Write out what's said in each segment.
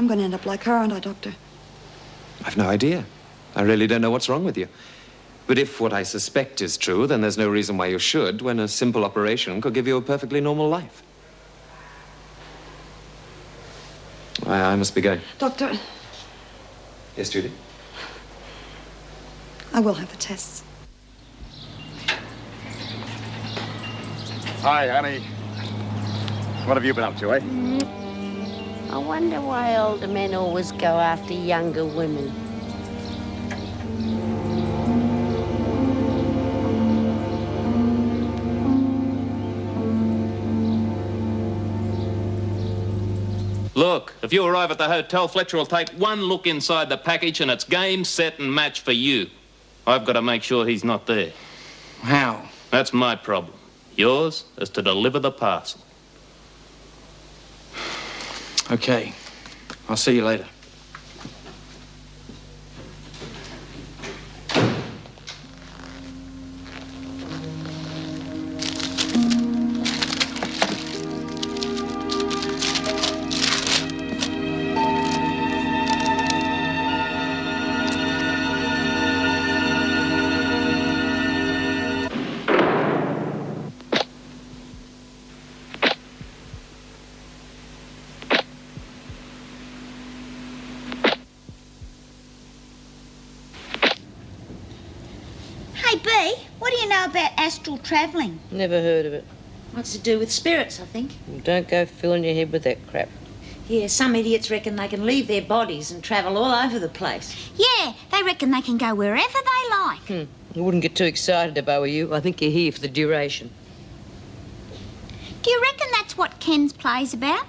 I'm going to end up like her, aren't I, Doctor? I've no idea. I really don't know what's wrong with you. But if what I suspect is true, then there's no reason why you should, when a simple operation could give you a perfectly normal life. I must be going. Doctor. Yes, Judy? I will have the tests. Hi, honey. What have you been up to, eh? I wonder why older men always go after younger women. Look, if you arrive at the hotel, Fletcher will take one look inside the package and it's game, set and match for you. I've got to make sure he's not there. How? That's my problem. Yours is to deliver the parcel. Okay. I'll see you later. Hey, B, what do you know about astral travelling? Never heard of it. What's to do with spirits, I think. Don't go filling your head with that crap. Yeah, some idiots reckon they can leave their bodies and travel all over the place. Yeah, they reckon they can go wherever they like. I wouldn't get too excited if I were you. I think you're here for the duration. Do you reckon that's what Ken's play's about?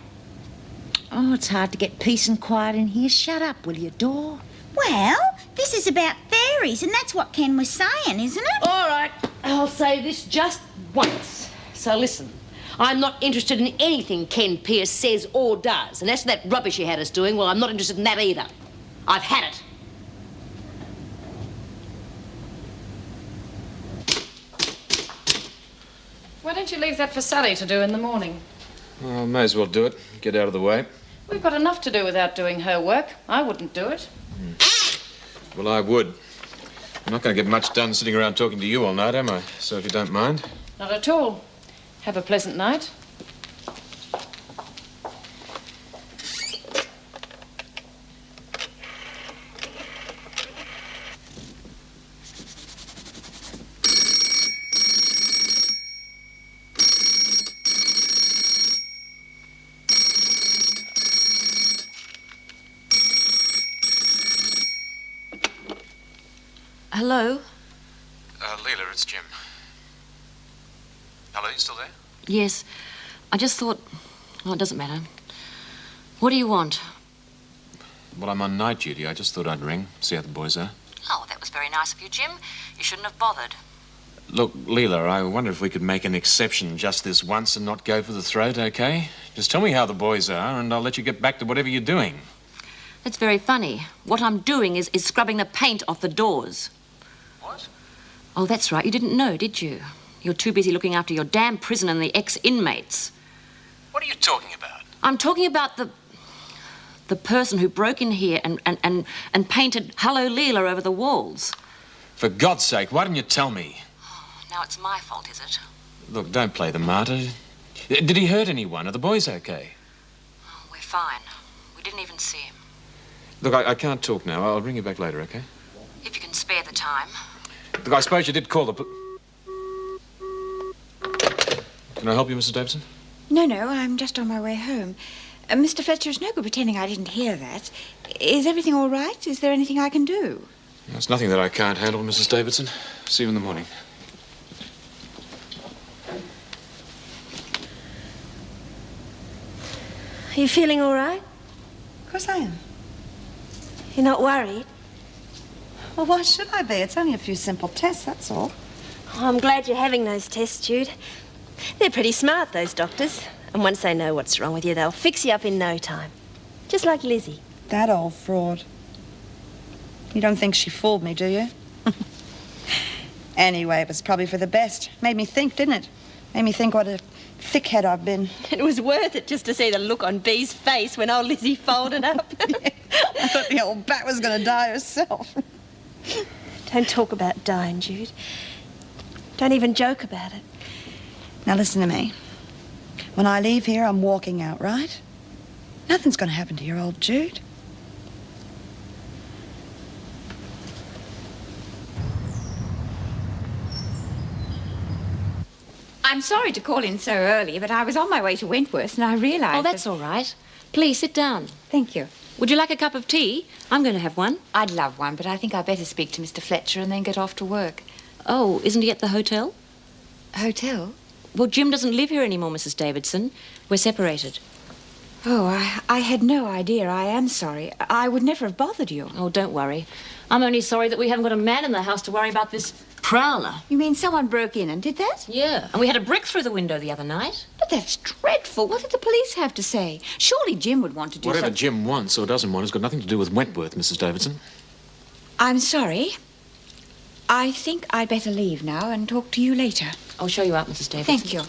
Oh, it's hard to get peace and quiet in here. Shut up, will you, Dor? Well, this is about fairies, and that's what Ken was saying, isn't it? All right, I'll say this just once. So listen, I'm not interested in anything Ken Pierce says or does. And as to that rubbish he had us doing, well, I'm not interested in that either. I've had it. Why don't you leave that for Sally to do in the morning? Well, may as well do it. Get out of the way. We've got enough to do without doing her work. I wouldn't do it. Well, I would. I'm not going to get much done sitting around talking to you all night, am I? So if you don't mind. Not at all. Have a pleasant night. Hello? Leela, it's Jim. Hello, you still there? Yes. I just thought... Oh, it doesn't matter. What do you want? Well, I'm on night duty. I just thought I'd ring, see how the boys are. Oh, that was very nice of you, Jim. You shouldn't have bothered. Look, Leela, I wonder if we could make an exception just this once and not go for the throat, okay? Just tell me how the boys are and I'll let you get back to whatever you're doing. That's very funny. What I'm doing is scrubbing the paint off the doors. What? Oh, that's right. You didn't know, did you? You're too busy looking after your damn prison and the ex-inmates. What are you talking about? I'm talking about the person who broke in here and painted Hello Leela over the walls. For God's sake, why didn't you tell me? Oh, now it's my fault, is it? Look, don't play the martyr. Did he hurt anyone? Are the boys okay? Oh, we're fine. We didn't even see him. Look, I can't talk now. I'll ring you back later, okay? If you can spare the time. Look, I suppose you did call the... Can I help you, Mrs. Davidson? No, I'm just on my way home. Mr. Fletcher, it's no good pretending I didn't hear that. Is everything all right? Is there anything I can do? There's nothing that I can't handle, Mrs. Davidson. See you in the morning. Are you feeling all right? Of course I am. You're not worried? Well, why should I be? It's only a few simple tests, that's all. Oh, I'm glad you're having those tests, Jude. They're pretty smart, those doctors. And once they know what's wrong with you, they'll fix you up in no time. Just like Lizzie. That old fraud. You don't think she fooled me, do you? Anyway, it was probably for the best. Made me think, didn't it? Made me think what a Thickhead I've been. It was worth it just to see the look on Bee's face when old Lizzie folded up. I thought the old bat was going to die herself. Don't talk about dying, Jude. Don't even joke about it. Now listen to me. When I leave here, I'm walking out, right? Nothing's going to happen to your old Jude. I'm sorry to call in so early, but I was on my way to Wentworth and I realised... Oh, that's all right. Please sit down. Thank you. Would you like a cup of tea? I'm going to have one. I'd love one, but I think I'd better speak to Mr. Fletcher and then get off to work. Oh, isn't he at the hotel? Hotel? Well, Jim doesn't live here anymore, Mrs. Davidson. We're separated. Oh, I had no idea. I am sorry. I would never have bothered you. Oh, don't worry. I'm only sorry that we haven't got a man in the house to worry about this prowler. You mean someone broke in and did that? Yeah, and we had a brick through the window the other night. But that's dreadful. What did the police have to say? Surely Jim would want to do Whatever something. Jim wants or doesn't want has got nothing to do with Wentworth, Mrs. Davidson. I'm sorry. I think I'd better leave now and talk to you later. I'll show you out, Mrs. Davidson. Thank you.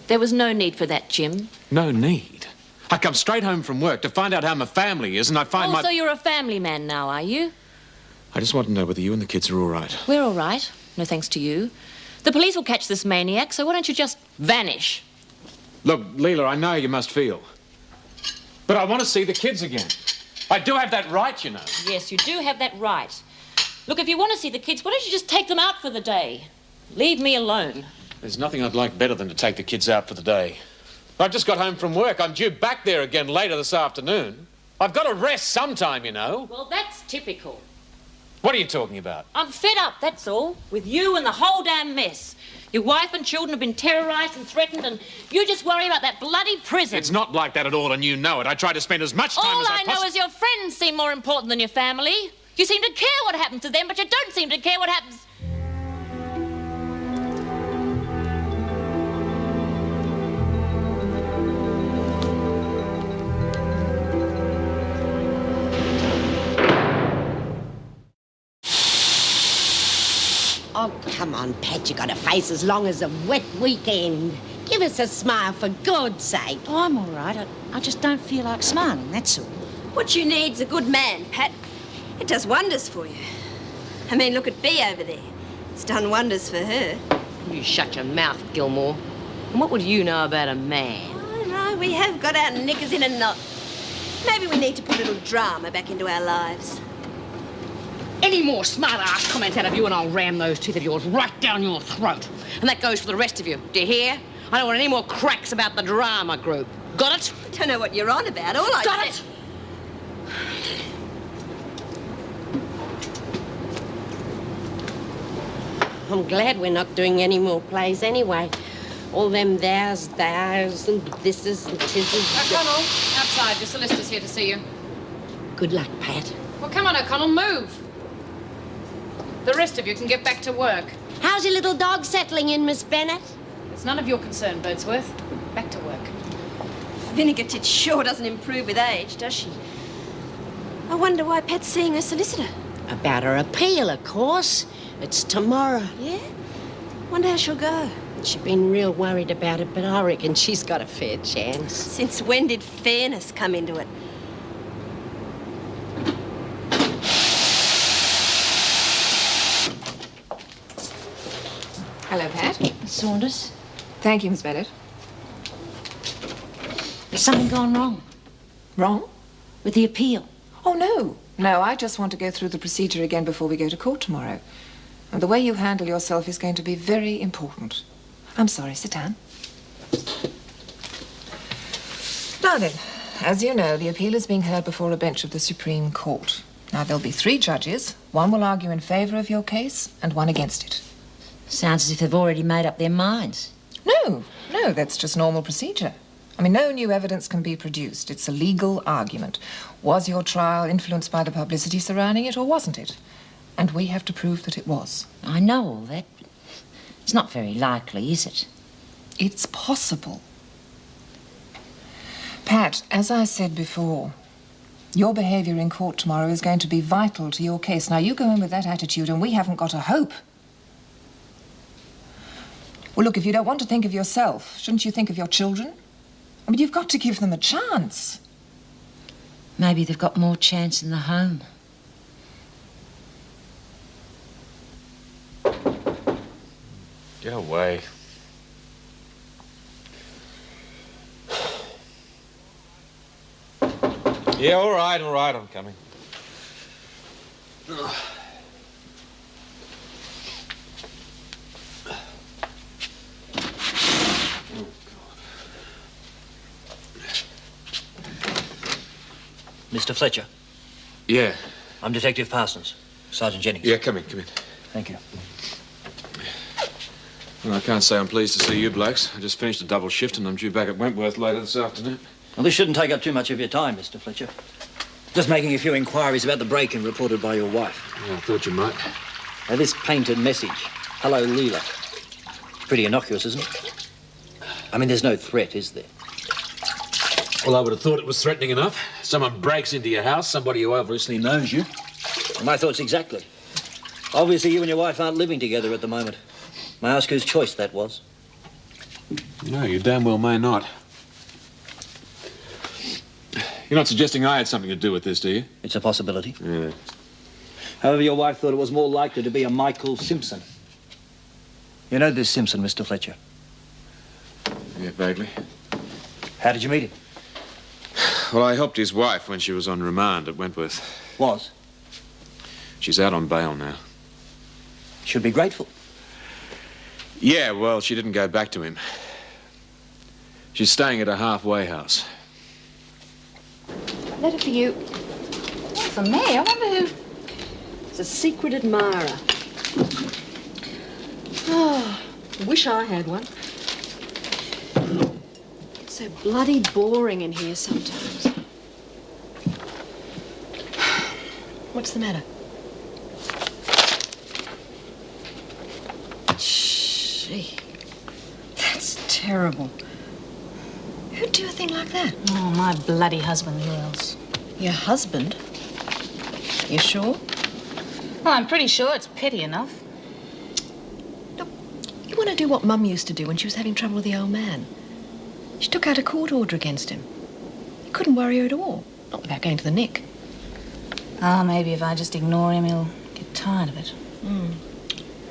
There was no need for that, Jim. No need. I come straight home from work to find out how my family is, and I find So you're a family man now, are you? I just want to know whether you and the kids are all right. We're all right. No thanks to you. The police will catch this maniac, so why don't you just vanish? Look, Leela, I know you must feel. But I want to see the kids again. I do have that right, you know. Yes, you do have that right. Look, if you want to see the kids, why don't you just take them out for the day? Leave me alone. There's nothing I'd like better than to take the kids out for the day. I've just got home from work. I'm due back there again later this afternoon. I've got to rest sometime, you know. Well, that's typical. What are you talking about? I'm fed up, that's all, with you and the whole damn mess. Your wife and children have been terrorised and threatened, and you just worry about that bloody prison. It's not like that at all, and you know it. I try to spend as much time as I All I know is your friends seem more important than your family. You seem to care what happens to them, but you don't seem to care what happens... Oh, come on, Pat. You got a face as long as a wet weekend. Give us a smile, for God's sake. Oh, I'm all right. I just don't feel like smiling, that's all. What you need's a good man, Pat. It does wonders for you. I mean, look at Bea over there. It's done wonders for her. You shut your mouth, Gilmore. And what would you know about a man? Oh, no, we have got our knickers in a knot. Maybe we need to put a little drama back into our lives. Any more smart-ass comments out of you and I'll ram those teeth of yours right down your throat. And that goes for the rest of you. Do you hear? I don't want any more cracks about the drama group. Got it? I don't know what you're on about. All I Got said... it? I'm glad we're not doing any more plays anyway. All them thous, and thises and tises. O'Connell, outside. Your solicitor's here to see you. Good luck, Pat. Well, come on, O'Connell, move. The rest of you can get back to work. How's your little dog settling in, Miss Bennett? It's none of your concern, Birdsworth. Back to work. Vinegar tit sure doesn't improve with age, does she? I wonder why Pat's seeing her solicitor. About her appeal, of course. It's tomorrow. Yeah? Wonder how she'll go. She's been real worried about it, but I reckon she's got a fair chance. Since when did fairness come into it? Hello, Pat. Saunders, Thank you, Miss Bennett. there's something gone wrong Wrong? with the appeal. Oh, no. No, I just want to go through the procedure again before we go to court tomorrow. And the way you handle yourself is going to be very important. I'm sorry, sit down. Now then, as you know, the appeal is being heard before a bench of the Supreme Court. Now, there'll be 3 judges. One will argue in favour of your case and one against it. Sounds as if they've already made up their minds. No, that's just normal procedure. I mean, no new evidence can be produced. It's a legal argument. Was your trial influenced by the publicity surrounding it, or wasn't it? And we have to prove that it was. I know all that. But it's not very likely, is it? It's possible. Pat, as I said before, Your behaviour in court tomorrow is going to be vital to your case. Now, you go in with that attitude and we haven't got a hope. Well, look, if you don't want to think of yourself, shouldn't you think of your children? I mean, you've got to give them a chance. Maybe they've got more chance in the home. Get away. Yeah, all right, I'm coming. Mr. Fletcher. Yeah. I'm Detective Parsons. Sergeant Jennings. Yeah, come in. Thank you. Well, I can't say I'm pleased to see you blokes. I just finished a double shift and I'm due back at Wentworth later this afternoon. Well, this shouldn't take up too much of your time, Mr. Fletcher. Just making a few inquiries about the break-in reported by your wife. Yeah, I thought you might. Now, this painted message, "Hello, Leela." Pretty innocuous, isn't it? I mean, there's no threat, is there? Well, I would have thought it was threatening enough. Someone breaks into your house, somebody who obviously knows you. My thoughts exactly. Obviously, you and your wife aren't living together at the moment. May I ask whose choice that was? No, you damn well may not. You're not suggesting I had something to do with this, do you? It's a possibility. Yeah. However, your wife thought it was more likely to be a Michael Simpson. You know this Simpson, Mr. Fletcher? Yeah, vaguely. How did you meet him? Well, I helped his wife when she was on remand at Wentworth. Was? She's out on bail now. Should be grateful. Yeah, well, she didn't go back to him. She's staying at a halfway house. Letter for you. For me? I wonder who... It's a secret admirer. Oh, wish I had one. It's so bloody boring in here sometimes. What's the matter? Gee, that's terrible. Who'd do a thing like that? Oh, my bloody husband, who else? Your husband? You sure? Well, I'm pretty sure it's petty enough. Look, you want to do what Mum used to do when she was having trouble with the old man. She took out a court order against him. You couldn't worry her at all, not without going to the nick. Ah, maybe if I just ignore him, he'll get tired of it.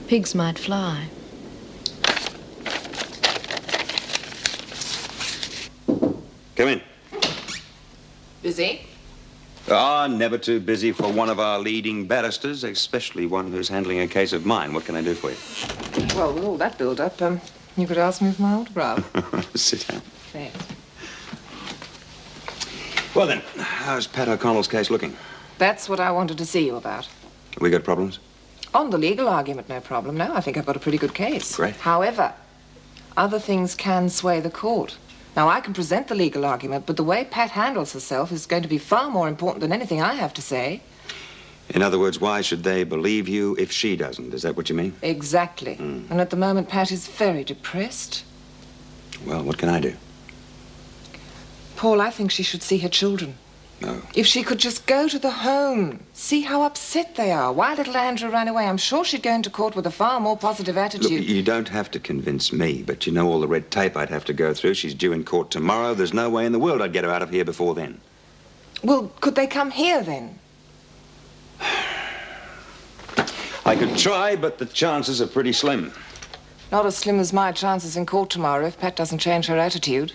Pigs might fly. Come in. Busy? Ah, never too busy for one of our leading barristers, especially one who's handling a case of mine. What can I do for you? Well, with all that build-up, you could ask me for my autograph. Sit down. Thanks. Well then, how's Pat O'Connell's case looking? That's what I wanted to see you about. We got problems? On the legal argument, no problem. No, I think I've got a pretty good case. Great. However, other things can sway the court. Now, I can present the legal argument, but the way Pat handles herself is going to be far more important than anything I have to say. In other words, why should they believe you if she doesn't? Is that what you mean? Exactly. And at the moment, Pat is very depressed. Well, what can I do? Paul, I think she should see her children. No. If she could just go to the home, see how upset they are. Why little Andrew ran away, I'm sure she'd go into court with a far more positive attitude. Look, you don't have to convince me, but you know all the red tape I'd have to go through. She's due in court tomorrow. There's no way in the world I'd get her out of here before then. Well, could they come here then? I could try, but the chances are pretty slim. Not as slim as my chances in court tomorrow if Pat doesn't change her attitude.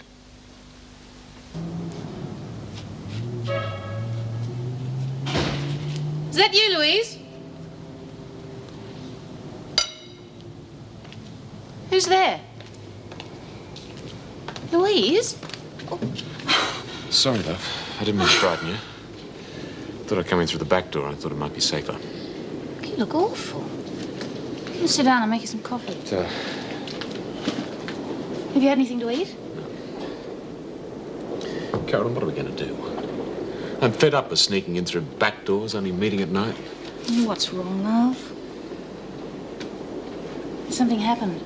Is that you, Louise? Who's there? Louise? Sorry, love. I didn't mean to frighten you. Thought I'd come in through the back door. I thought it might be safer. You look awful. You sit down and make you some coffee. Have you had anything to eat? Carolyn, what are we going to do? I'm fed up with sneaking in through back doors, only meeting at night. What's wrong, love? Something happened.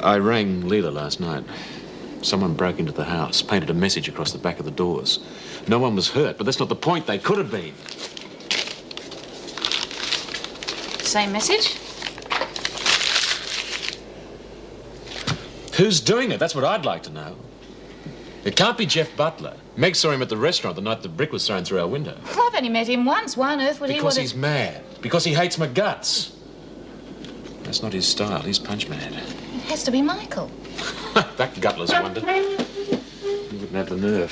I rang Leela last night. Someone broke into the house, painted a message across the back of the doors. No one was hurt, but that's not the point. They could have been. Same message? Who's doing it? That's what I'd like to know. It can't be Jeff Butler. Meg saw him at the restaurant the night the brick was thrown through our window. Well, I've only met him once. Why on earth would he want Because he's mad. Because he hates my guts. That's not his style. He's punch mad. It has to be Michael. That gutless wonder. He wouldn't have the nerve.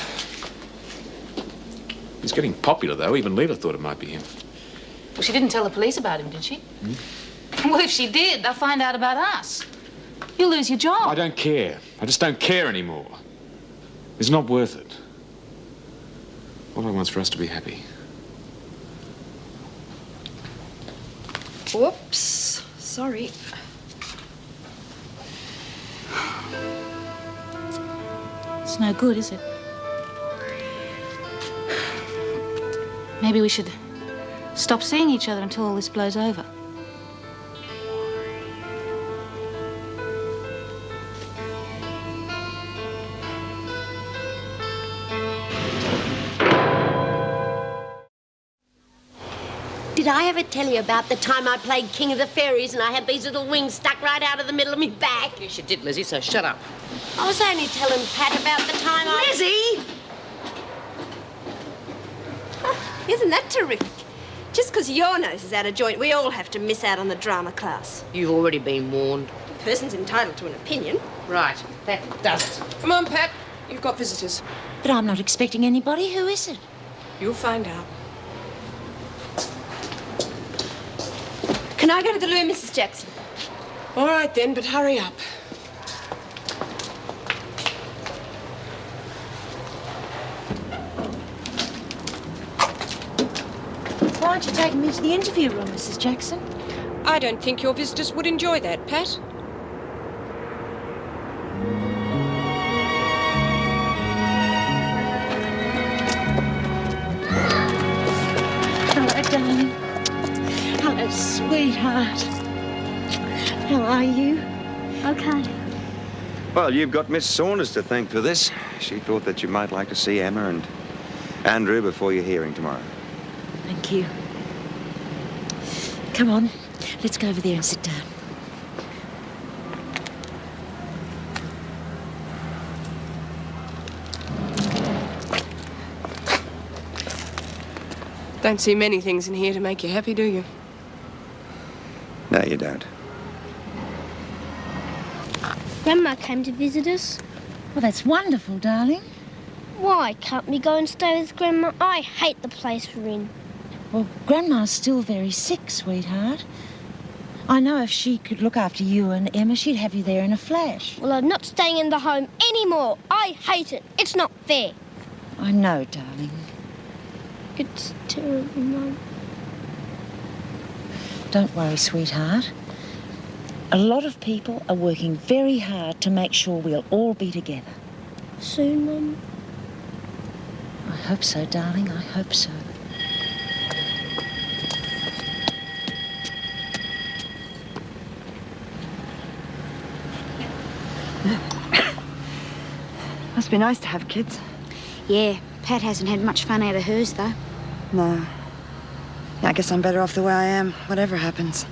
He's getting popular, though. Even Leela thought it might be him. Well, she didn't tell the police about him, did she? Well, if she did, they'll find out about us. You'll lose your job. I don't care. I just don't care anymore. It's not worth it. All I want's for us to be happy. Whoops. Sorry. It's no good, is it? Maybe we should stop seeing each other until all this blows over. Did I ever tell you about the time I played King of the Fairies and I had these little wings stuck right out of the middle of me back? Yes, you did, Lizzie, so shut up. I was only telling Pat about the time I... Lizzie! Isn't that terrific? Just because your nose is out of joint, we all have to miss out on the drama class. You've already been warned. The person's entitled to an opinion. Right, that does it. Come on, Pat. You've got visitors. But I'm not expecting anybody. Who is it? You'll find out. Can I go to the loo, Mrs. Jackson? All right, then, but hurry up. Why aren't you taking me to the interview room, Mrs. Jackson? I don't think your visitors would enjoy that, Pat. Hello, darling. Hello, sweetheart. How are you? Okay. Well, you've got Miss Saunders to thank for this. She thought that you might like to see Emma and Andrew before your hearing tomorrow. Thank you. Come on, let's go over there and sit down. Don't see many things in here to make you happy, do you? No, you don't. Grandma came to visit us. Well, that's wonderful, darling. Why can't we go and stay with Grandma? I hate the place we're in. Well, Grandma's still very sick, sweetheart. I know if she could look after you and Emma, she'd have you there in a flash. Well, I'm not staying in the home anymore. I hate it. It's not fair. I know, darling. It's terrible, Mum. Don't worry, sweetheart. A lot of people are working very hard to make sure we'll all be together. Soon, Mum? I hope so, darling. I hope so. Must be nice to have kids. Yeah, Pat hasn't had much fun out of hers, though. No. Yeah, I guess I'm better off the way I am, whatever happens.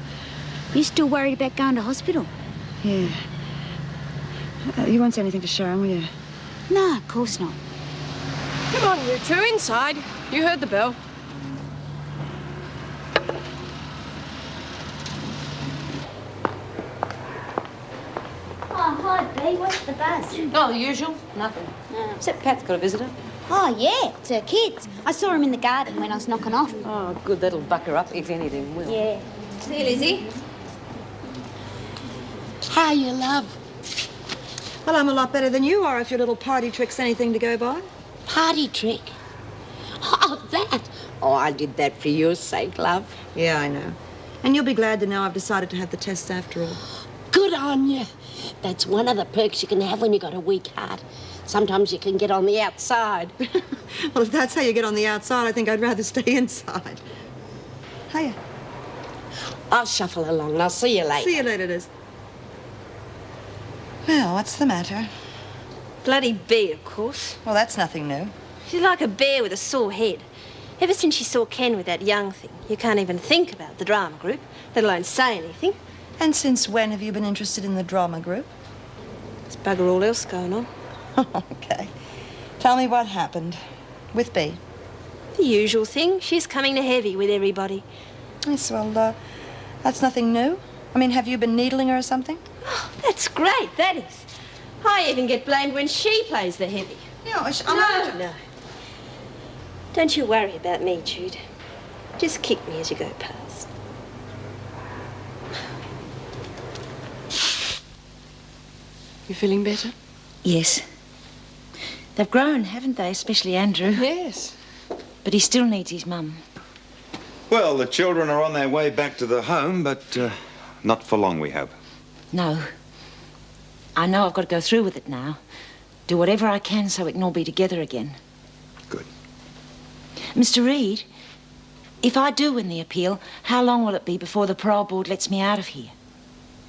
You still worried about going to hospital? Yeah. You won't say anything to Sharon, will you? No, of course not. Come on, you two, inside. You heard the bell. Oh, hi, Bea. What's the buzz? Oh, the usual. Nothing. Except Pat's got a visitor. Oh, yeah, it's her kids. I saw him in the garden when I was knocking off. Oh, good. That'll buck her up, if anything will. Yeah. See you, Lizzie. Hi, you love. Well, I'm a lot better than you are if your little party trick's anything to go by. Party trick. Oh, that. Oh, I did that for your sake, love. Yeah, I know. And you'll be glad to know I've decided to have the test after all. Good on you. That's one of the perks you can have when you got a weak heart. Sometimes you can get on the outside. Well, if that's how you get on the outside, I think I'd rather stay inside. Hiya. I'll shuffle along. I'll see you later. See you later, Liz. Well, what's the matter? Bloody bee, of course. Well, that's nothing new. She's like a bear with a sore head. Ever since she saw Ken with that young thing, you can't even think about the drama group, let alone say anything. And since when have you been interested in the drama group? There's bugger all else going on. Okay. Tell me what happened with Bea. The usual thing. She's coming to heavy with everybody. Yes, well, that's nothing new. I mean, have you been needling her or something? Oh, that's great, that is. I even get blamed when she plays the heavy. No. Don't you worry about me, Jude. Just kick me as you go past. You feeling better? Yes. They've grown, haven't they? Especially Andrew. Yes. But he still needs his mum. Well, the children are on their way back to the home, but not for long, we hope. No. I know I've got to go through with it now. Do whatever I can so we can all be together again. Good. Mr. Reed, if I do win the appeal, how long will it be before the parole board lets me out of here?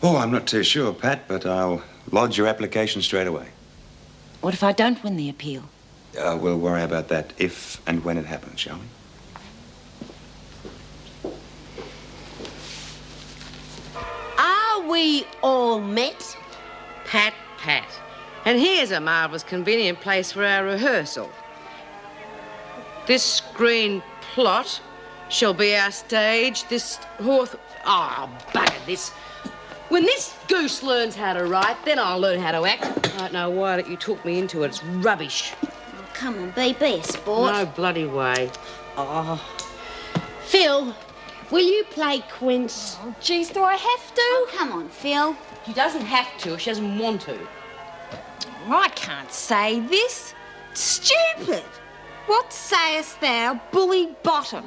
Oh, I'm not too sure, Pat, but I'll lodge your application straight away. What if I don't win the appeal? We'll worry about that if and when it happens, shall we? Are we all met? Pat, Pat. And here's a marvellous convenient place for our rehearsal. This screen plot shall be our stage. This horse... Oh, bugger this. When this goose learns how to write, then I'll learn how to act. I don't know why that you took me into it. It's rubbish. Oh, come on, be a sport. No bloody way. Oh. Phil, will you play Quince? Oh, geez, do I have to? Oh, come on, Phil. She doesn't have to. She doesn't want to. I can't say this. Stupid. What sayest thou, bully bottom?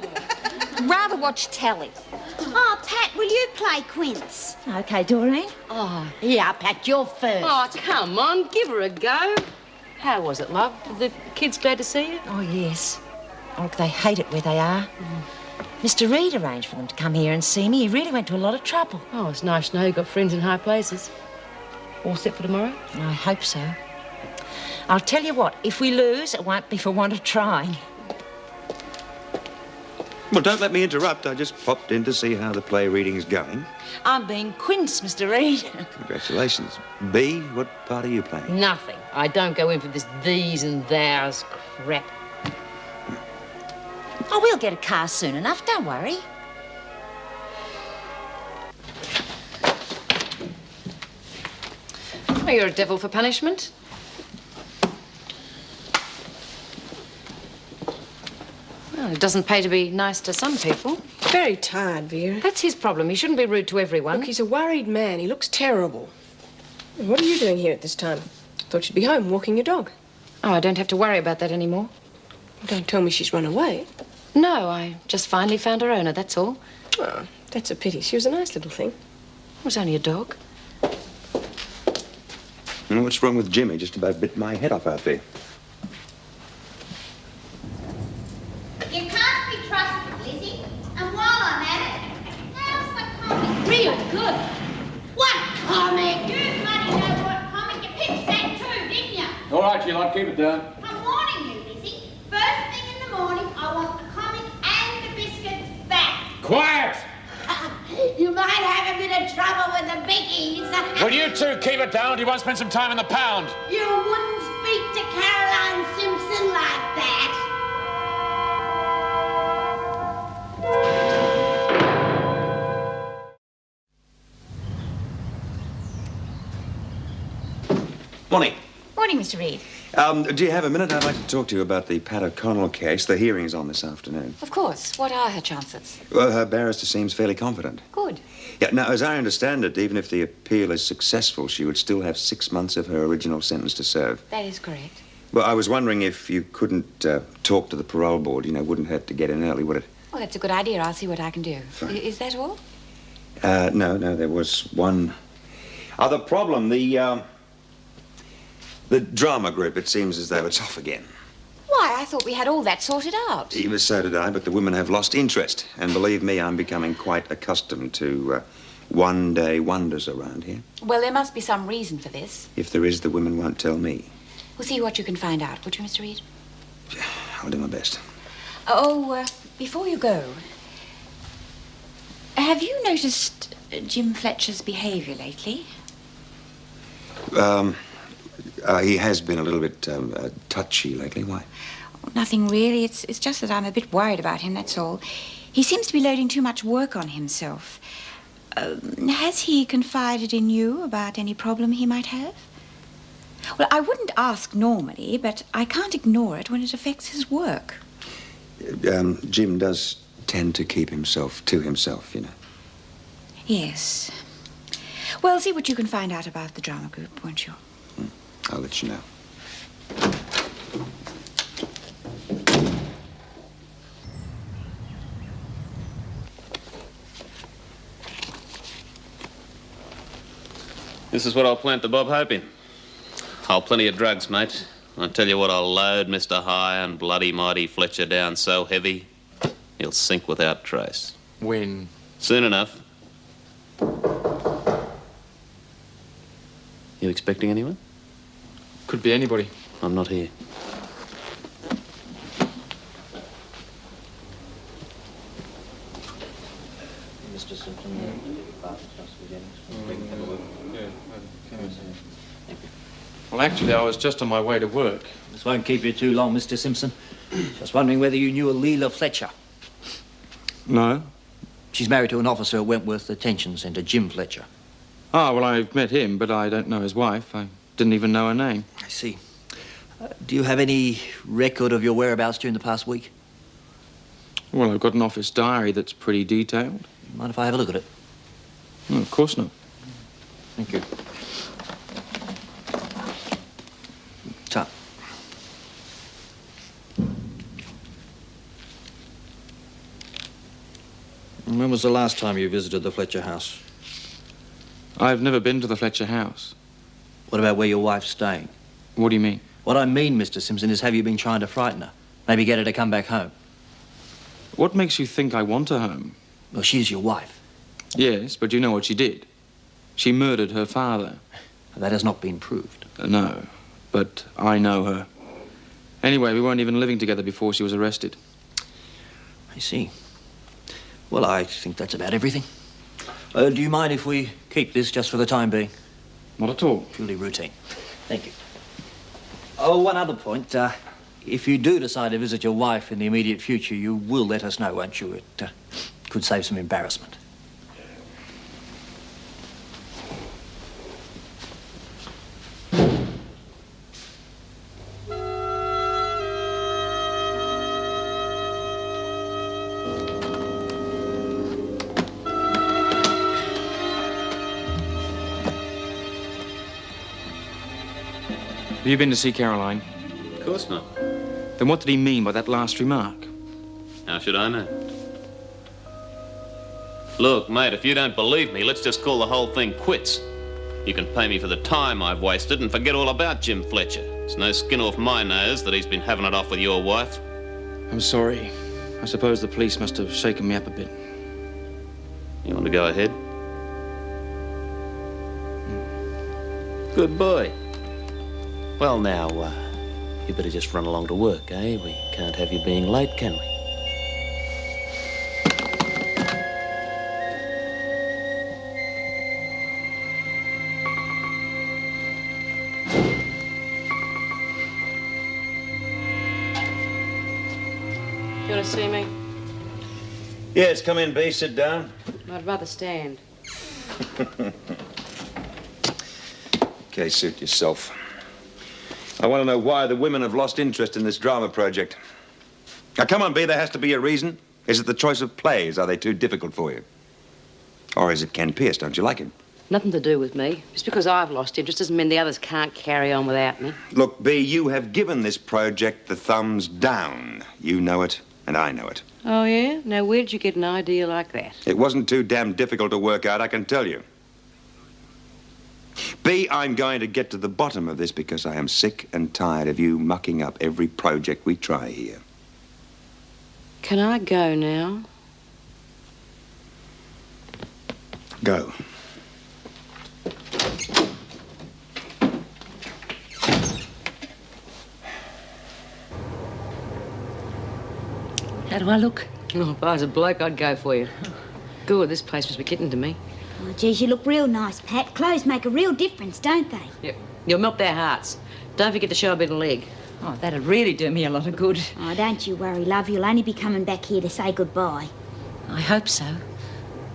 Rather watch telly. Oh, Pat, will you play Quince? OK, Doreen. Oh, yeah, Pat, you're first. Oh, come on, give her a go. How was it, love? Were the kids glad to see you? Oh, yes. Oh, look, they hate it where they are. Mr. Reed arranged for them to come here and see me. He really went to a lot of trouble. Oh, it's nice to know you've got friends in high places. All set for tomorrow? I hope so. I'll tell you what, if we lose, it won't be for want of trying. Well, don't let me interrupt. I just popped in to see how the play reading's going. I'm being Quince, Mr. Reed. Congratulations. Bea, what part are you playing? Nothing. I don't go in for this these and thous crap. Oh, we'll get a car soon enough, don't worry. Oh, you're a devil for punishment. Well, it doesn't pay to be nice to some people. Very tired, Vera. That's his problem. He shouldn't be rude to everyone. Look, he's a worried man. He looks terrible. What are you doing here at this time? Thought you'd be home walking your dog. Oh, I don't have to worry about that anymore. Don't tell me she's run away. No, I just finally found her owner, that's all. Oh, that's a pity. She was a nice little thing. It was only a dog. What's wrong with Jimmy? Just about bit my head off out there. You can't be trusted, Lizzie. And while I'm at it, how's the comic? Really good. What comic? You bloody know what comic. You pitched that too, didn't you? All right, Sheila, keep it down. I'm warning you, Lizzie. First thing in the morning, I want the comic and the biscuits back. Quiet! You might have a bit of trouble with the biggies. Will you two keep it down? Do you want to spend some time in the pound? You wouldn't speak to Caroline Simpson like that. Morning. Morning, Mr. Reed. Do you have a minute? I'd like to talk to you about the Pat O'Connell case. The hearing's on this afternoon. Of course. What are her chances? Well, her barrister seems fairly confident. Good. Yeah, now, as I understand it, even if the appeal is successful, she would still have 6 months of her original sentence to serve. That is correct. Well, I was wondering if you couldn't talk to the parole board. You know, wouldn't hurt to get in early, would it? Well, that's a good idea. I'll see what I can do. Is that all? No, there was one other problem. The drama group, it seems as though it's off again. Why, I thought we had all that sorted out. Even so did I, but the women have lost interest. And believe me, I'm becoming quite accustomed to one-day wonders around here. Well, there must be some reason for this. If there is, the women won't tell me. We'll see what you can find out, would you, Mr. Reed? I'll do my best. Oh, before you go, have you noticed Jim Fletcher's behaviour lately? He has been a little bit touchy lately. Why? Nothing really. It's just that I'm a bit worried about him, that's all. He seems to be loading too much work on himself. Has he confided in you about any problem he might have? Well, I wouldn't ask normally, but I can't ignore it when it affects his work. Jim does tend to keep himself to himself, you know. Yes. Well, see what you can find out about the drama group, won't you? I'll let you know. This is what I'll plant the Bob Hope in. I'll plenty of drugs, mate. I tell you what, I'll load Mr. High and bloody mighty Fletcher down so heavy, he'll sink without trace. When? Soon enough. You expecting anyone? Could be anybody. I'm not here. Mr. Simpson, Well, actually, I was just on my way to work. This won't keep you too long, Mr. Simpson. Just wondering whether you knew a Leela Fletcher. No. She's married to an officer at Wentworth Detention Centre, Jim Fletcher. Ah, well, I've met him, but I don't know his wife. I didn't even know her name. I see. Do you have any record of your whereabouts during the past week? Well, I've got an office diary that's pretty detailed. Mind if I have a look at it? No, of course not. Thank you. So. When was the last time you visited the Fletcher house? I've never been to the Fletcher house. What about where your wife's staying? What do you mean? What I mean, Mr. Simpson, is have you been trying to frighten her? Maybe get her to come back home? What makes you think I want her home? Well, she's your wife. Yes, but you know what she did. She murdered her father. That has not been proved. No, but I know her. Anyway, we weren't even living together before she was arrested. I see. Well, I think that's about everything. Do you mind if we keep this just for the time being? Not at all. Purely routine. Thank you. Oh, one other point. If you do decide to visit your wife in the immediate future, you will let us know, won't you? It could save some embarrassment. Have you been to see Caroline? Of course not. Then what did he mean by that last remark? How should I know? Look, mate, if you don't believe me, let's just call the whole thing quits. You can pay me for the time I've wasted and forget all about Jim Fletcher. It's no skin off my nose that he's been having it off with your wife. I'm sorry. I suppose the police must have shaken me up a bit. You want to go ahead? Good boy. Well, now, you better just run along to work, eh? We can't have you being late, can we? You want to see me? Yes, come in, B. Sit down. I'd rather stand. Okay, suit yourself. I want to know why the women have lost interest in this drama project. Now, come on, B, there has to be a reason. Is it the choice of plays? Are they too difficult for you? Or is it Ken Pierce? Don't you like him? Nothing to do with me. Just because I've lost interest doesn't mean the others can't carry on without me. Look, B, you have given this project the thumbs down. You know it, and I know it. Oh, yeah? Now, where did you get an idea like that? It wasn't too damn difficult to work out, I can tell you. B, I'm going to get to the bottom of this because I am sick and tired of you mucking up every project we try here. Can I go now? Go. How do I look? Oh, if I was a bloke, I'd go for you. Good, this place must be getting to me. Oh, geez, you look real nice, Pat. Clothes make a real difference, don't they? Yep. You'll melt their hearts. Don't forget to show a bit of leg. Oh, that'd really do me a lot of good. Oh, don't you worry, love. You'll only be coming back here to say goodbye. I hope so.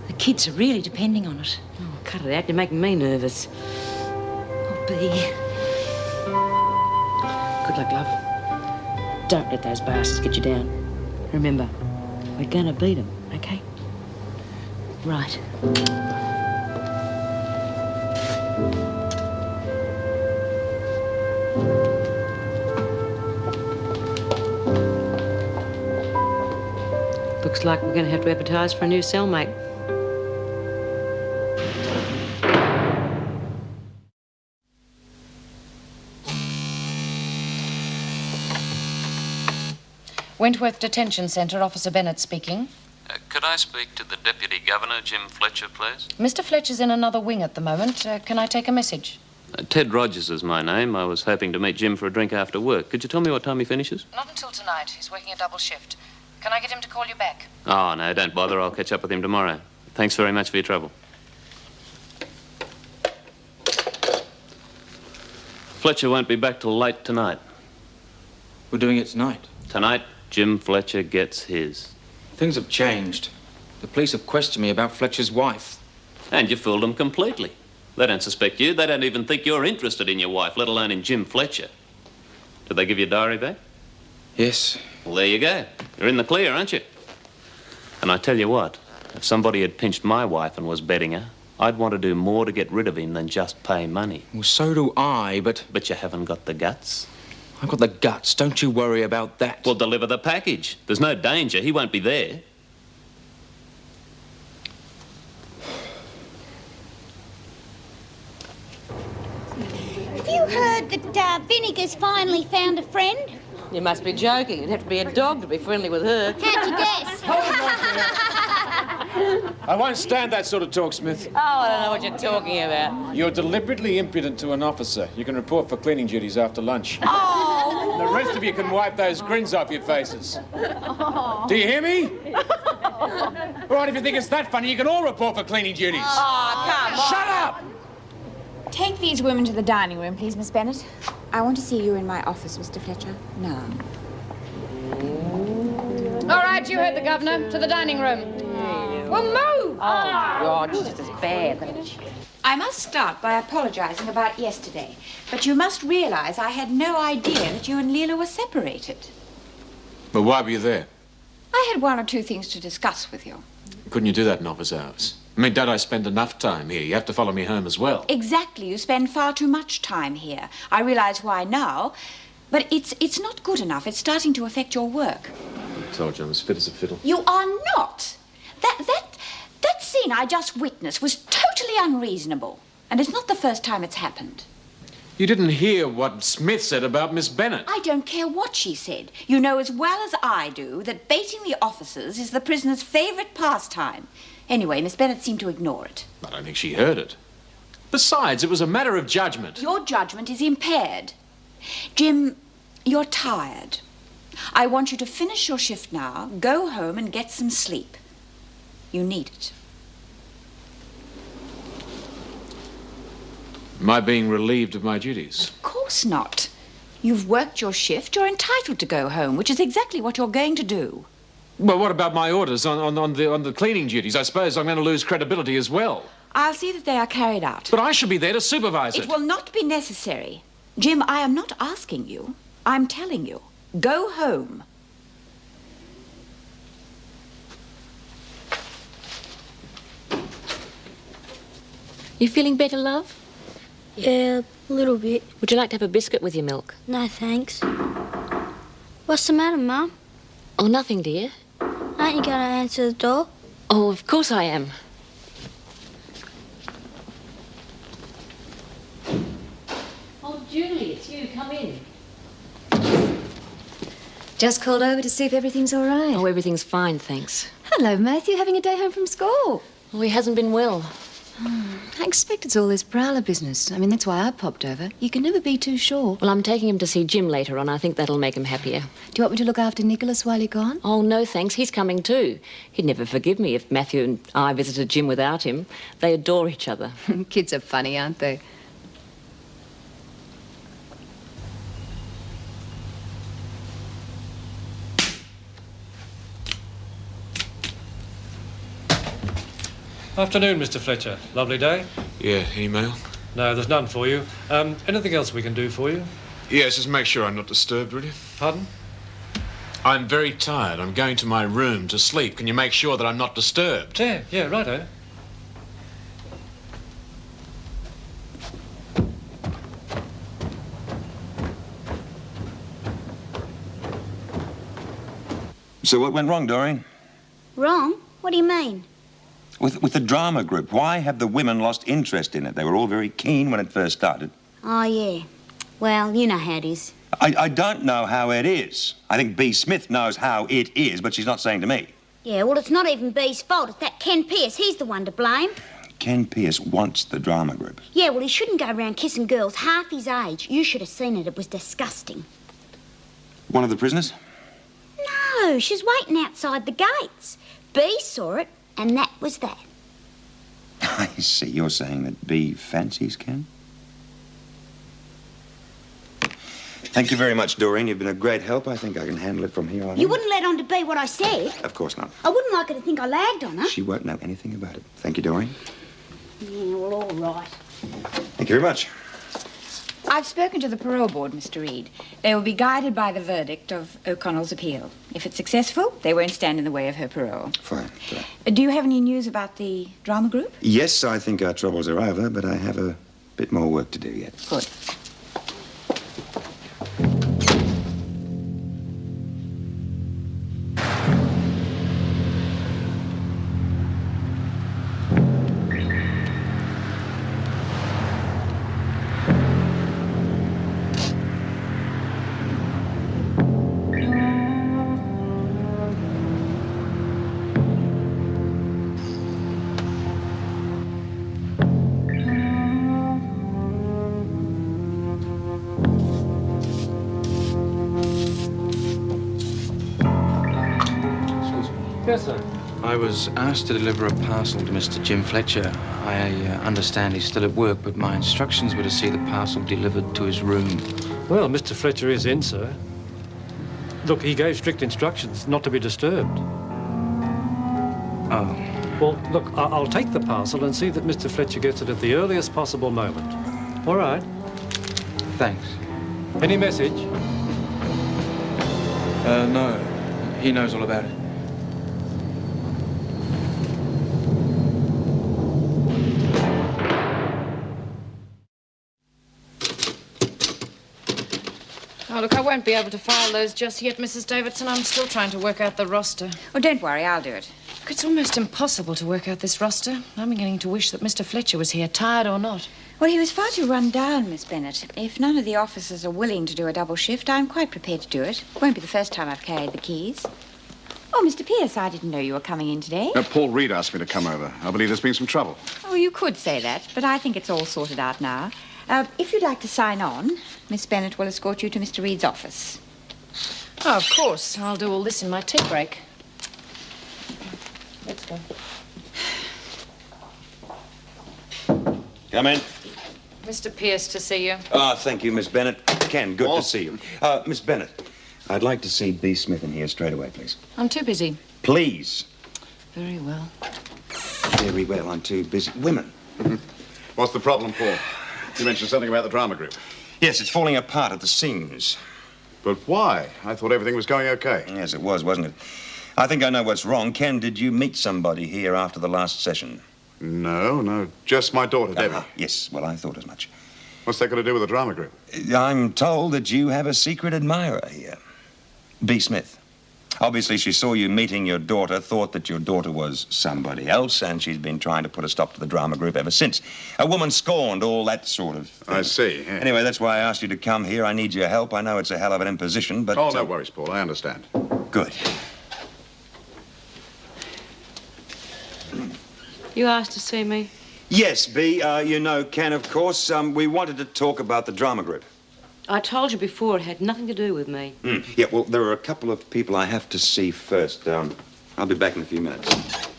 The kids are really depending on it. Oh, cut it out. You're making me nervous. Oh, Bea. Good luck, love. Don't let those bastards get you down. Remember, we're gonna beat them, okay? Right. Looks like we're going to have to advertise for a new cellmate. Wentworth Detention Centre, Officer Bennett speaking. Could I speak to the Deputy Governor, Jim Fletcher, please? Mr. Fletcher's in another wing at the moment. Can I take a message? Ted Rogers is my name. I was hoping to meet Jim for a drink after work. Could you tell me what time he finishes? Not until tonight. He's working a double shift. Can I get him to call you back? Oh, no, don't bother. I'll catch up with him tomorrow. Thanks very much for your trouble. Fletcher won't be back till late tonight. We're doing it tonight. Tonight, Jim Fletcher gets his. Things have changed. The police have questioned me about Fletcher's wife. And you fooled them completely. They don't suspect you. They don't even think you're interested in your wife, let alone in Jim Fletcher. Did they give your diary back? Yes. Well, there you go. You're in the clear, aren't you? And I tell you what, if somebody had pinched my wife and was betting her, I'd want to do more to get rid of him than just pay money. Well, so do I, but... But you haven't got the guts. I've got the guts. Don't you worry about that. Well, deliver the package. There's no danger. He won't be there. Have you heard that Vinegar's finally found a friend? You must be joking. It'd have to be a dog to be friendly with her. How'd you guess? I won't stand that sort of talk, Smith. Oh, I don't know what you're talking about. You're deliberately impudent to an officer. You can report for cleaning duties after lunch. Oh! The rest of you can wipe those grins off your faces. Do you hear me? All right, if you think it's that funny, you can all report for cleaning duties. Oh, come on. Shut up! Take these women to the dining room, please, Miss Bennett. I want to see you in my office, Mr. Fletcher. Now. All right, you heard the governor. To the dining room. Well, move! Oh, God, she's just as bad. I must start by apologizing about yesterday. But you must realize I had no idea that you and Leela were separated. But why were you there? I had one or two things to discuss with you. Couldn't you do that in office hours? I mean, Dad, I spend enough time here. You have to follow me home as well. Exactly. You spend far too much time here. I realize why now. But it's not good enough. It's starting to affect your work. I told you I'm as fit as a fiddle. You are not. That scene I just witnessed was totally unreasonable. And it's not the first time it's happened. You didn't hear what Smith said about Miss Bennett. I don't care what she said. You know as well as I do that baiting the officers is the prisoner's favorite pastime. Anyway, Miss Bennett seemed to ignore it. I don't think she heard it. Besides, it was a matter of judgment. Your judgment is impaired. Jim, you're tired. I want you to finish your shift now, go home and get some sleep. You need it. Am I being relieved of my duties? Of course not. You've worked your shift. You're entitled to go home, which is exactly what you're going to do. Well, what about my orders on the cleaning duties? I suppose I'm going to lose credibility as well. I'll see that they are carried out. But I should be there to supervise it. It will not be necessary. Jim, I am not asking you. I'm telling you. Go home. You feeling better, love? Yeah, a little bit. Would you like to have a biscuit with your milk? No, thanks. What's the matter, Mum? Oh, nothing, dear. Aren't you going to answer the door? Oh, of course I am. Oh, Julie, it's you. Come in. Just called over to see if everything's all right. Oh, everything's fine, thanks. Hello, Matthew. Having a day home from school. Oh, he hasn't been well. I expect it's all this prowler business. I mean, that's why I popped over. You can never be too sure. Well, I'm taking him to see Jim later on. I think that'll make him happier. Do you want me to look after Nicholas while you're gone? Oh, no, thanks. He's coming too. He'd never forgive me if Matthew and I visited Jim without him. They adore each other. Kids are funny, aren't they? Afternoon, Mr. Fletcher. Lovely day? Yeah, email? No, there's none for you. Anything else we can do for you? Yes, just make sure I'm not disturbed, will you? Pardon? I'm very tired. I'm going to my room to sleep. Can you make sure that I'm not disturbed? Yeah, righto. So what went wrong, Doreen? Wrong? What do you mean? With the drama group, why have the women lost interest in it? They were all very keen when it first started. Oh, yeah. Well, you know how it is. I don't know how it is. I think B. Smith knows how it is, but she's not saying to me. Yeah, well, it's not even B's fault. It's that Ken Pierce. He's the one to blame. Ken Pierce wants the drama group. Yeah, well, he shouldn't go around kissing girls half his age. You should have seen it. It was disgusting. One of the prisoners? No, she's waiting outside the gates. B saw it, and that was that. I see. You're saying that B fancies Ken? Thank you very much, Doreen. You've been a great help. I think I can handle it from here on. You wouldn't let on to B what I said. Of course not. I wouldn't like her to think I lagged on her. She won't know anything about it. Thank you, Doreen. Yeah, well, all right. Thank you very much. I've spoken to the parole board, Mr. Reed. They will be guided by the verdict of O'Connell's appeal. If it's successful, they won't stand in the way of her parole. Fine. Do you have any news about the drama group? Yes, I think our troubles are over, but I have a bit more work to do yet. Good. Yes, sir. I was asked to deliver a parcel to Mr. Jim Fletcher. I understand he's still at work, but my instructions were to see the parcel delivered to his room. Well, Mr. Fletcher is in, sir. Look, he gave strict instructions not to be disturbed. Oh. Well, look, I'll take the parcel and see that Mr. Fletcher gets it at the earliest possible moment. All right. Thanks. Any message? No. He knows all about it. Oh, look, I won't be able to file those just yet, Mrs. Davidson. I'm still trying to work out the roster. Oh, don't worry, I'll do it. Look, it's almost impossible to work out this roster. I'm beginning to wish that Mr. Fletcher was here, tired or not. Well, he was far too run down, Miss Bennett. If none of the officers are willing to do a double shift, I'm quite prepared to do it. Won't be the first time I've carried the keys. Oh, Mr. Pierce, I didn't know you were coming in today. Paul Reed asked me to come over. I believe there's been some trouble. Oh, you could say that, but I think it's all sorted out now. If you'd like to sign on, Miss Bennett will escort you to Mr. Reed's office. Oh, of course. I'll do all this in my tea break. Let's go. Come in. Mr. Pierce to see you. Ah, thank you, Miss Bennett. Ken, good to see you. Miss Bennett, I'd like to see B. Smith in here straight away, please. I'm too busy. Please. Very well. Very well, I'm too busy. Women. What's the problem, Paul? You mentioned something about the drama group. Yes, it's falling apart at the seams. But why? I thought everything was going okay. Yes, it was, wasn't it? I think I know what's wrong. Ken, did you meet somebody here after the last session? No, just my daughter, Debbie. Yes, well, I thought as much. What's that got to do with the drama group? I'm told that you have a secret admirer here. B. Smith. Obviously, she saw you meeting your daughter, thought that your daughter was somebody else, and she's been trying to put a stop to the drama group ever since. A woman scorned, all that sort of thing. I see. Yeah. Anyway, that's why I asked you to come here. I need your help. I know it's a hell of an imposition, but... Oh, no worries, Paul. I understand. Good. You asked to see me? Yes, B, you know Ken, of course. We wanted to talk about the drama group. I told you before it had nothing to do with me. Yeah, well, there are a couple of people I have to see first. I'll be back in a few minutes.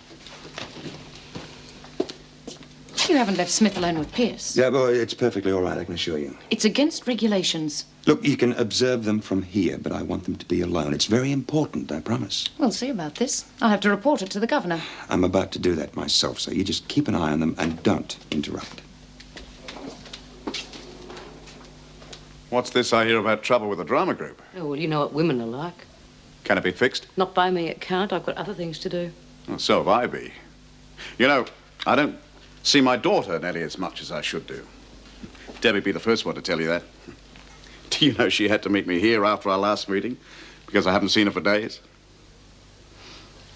You haven't left Smith alone with Pierce. Yeah, well, it's perfectly all right, I can assure you. It's against regulations. Look, you can observe them from here, but I want them to be alone. It's very important, I promise. We'll see about this. I'll have to report it to the governor. I'm about to do that myself, so you just keep an eye on them and don't interrupt. What's this I hear about trouble with the drama group? Oh, well, you know what women are like. Can it be fixed? Not by me, it can't. I've got other things to do. Well, so have I, B. You know, I don't see my daughter nearly as much as I should do. Debbie'd be the first one to tell you that. Do you know she had to meet me here after our last meeting because I haven't seen her for days?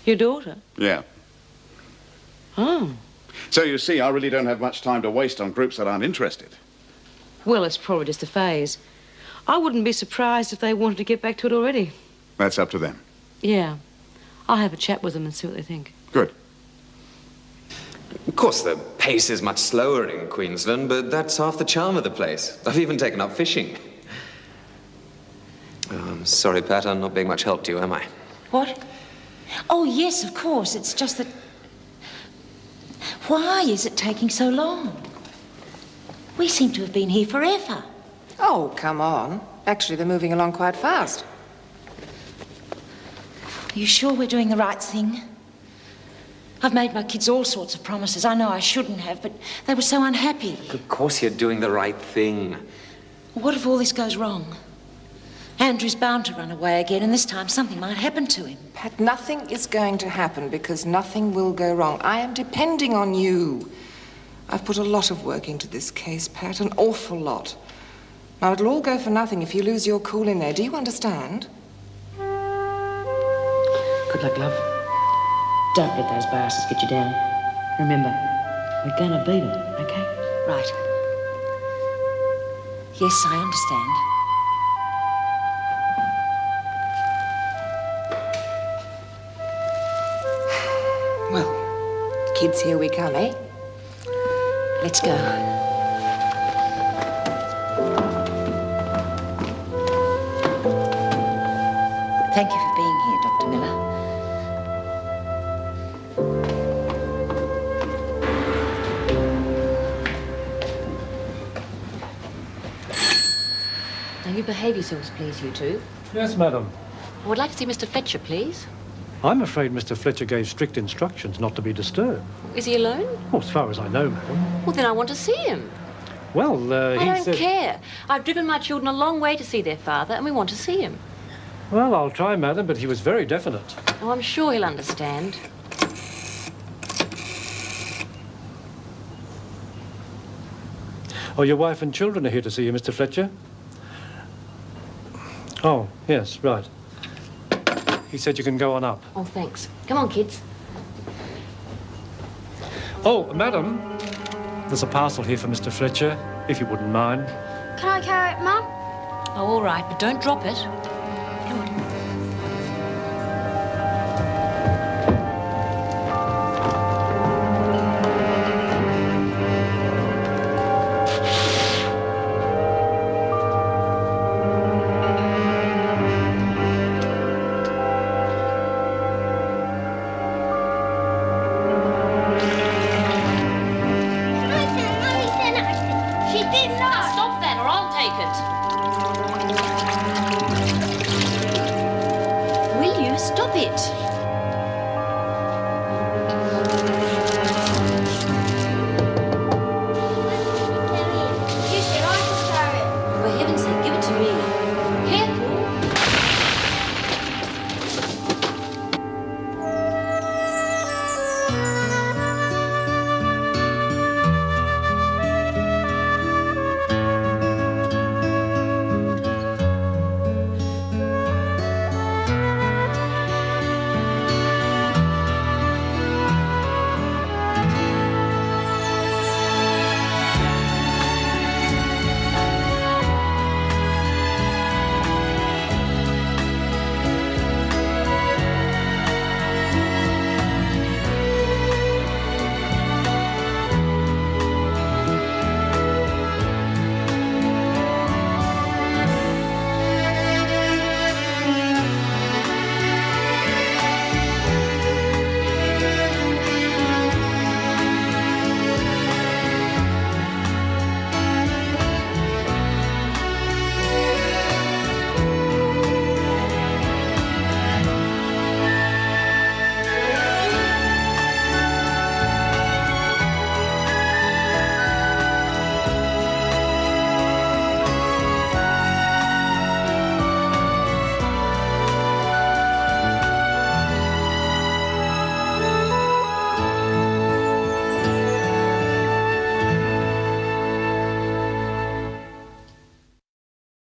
Your daughter? Yeah. Oh. So you see, I really don't have much time to waste on groups that aren't interested. Well, it's probably just a phase. I wouldn't be surprised if they wanted to get back to it already. That's up to them. Yeah. I'll have a chat with them and see what they think. Good. Of course, the pace is much slower in Queensland, but that's half the charm of the place. I've even taken up fishing. Oh, I'm sorry, Pat, I'm not being much help to you, am I? What? Oh, yes, of course. It's just that... Why is it taking so long? We seem to have been here forever. Oh, come on. Actually, they're moving along quite fast. Are you sure we're doing the right thing? I've made my kids all sorts of promises. I know I shouldn't have, but they were so unhappy. Of course you're doing the right thing. What if all this goes wrong? Andrew's bound to run away again, and this time something might happen to him. Pat, nothing is going to happen because nothing will go wrong. I am depending on you. I've put a lot of work into this case, Pat, an awful lot. Now, it'll all go for nothing if you lose your cool in there. Do you understand? Good luck, love. Don't let those bastards get you down. Remember, we're gonna beat them, okay? Right. Yes, I understand. Well, kids, here we come, eh? Let's go. Thank you for being here, Dr. Miller. Now, you behave yourselves, please, you two. Yes, madam. I would like to see Mr. Fletcher, please. I'm afraid Mr. Fletcher gave strict instructions not to be disturbed. Is he alone? Oh, as far as I know, madam. Well, then I want to see him. Well, I he don't said... care. I've driven my children a long way to see their father, and we want to see him. Well, I'll try, madam, but he was very definite. Oh, I'm sure he'll understand. Oh, your wife and children are here to see you, Mr. Fletcher? Oh, yes, right. He said you can go on up. Oh, thanks. Come on, kids. Oh, madam, there's a parcel here for Mr. Fletcher, if you wouldn't mind. Can I carry it, Mum? Oh, all right, but don't drop it. She did not. Stop that, or I'll take it.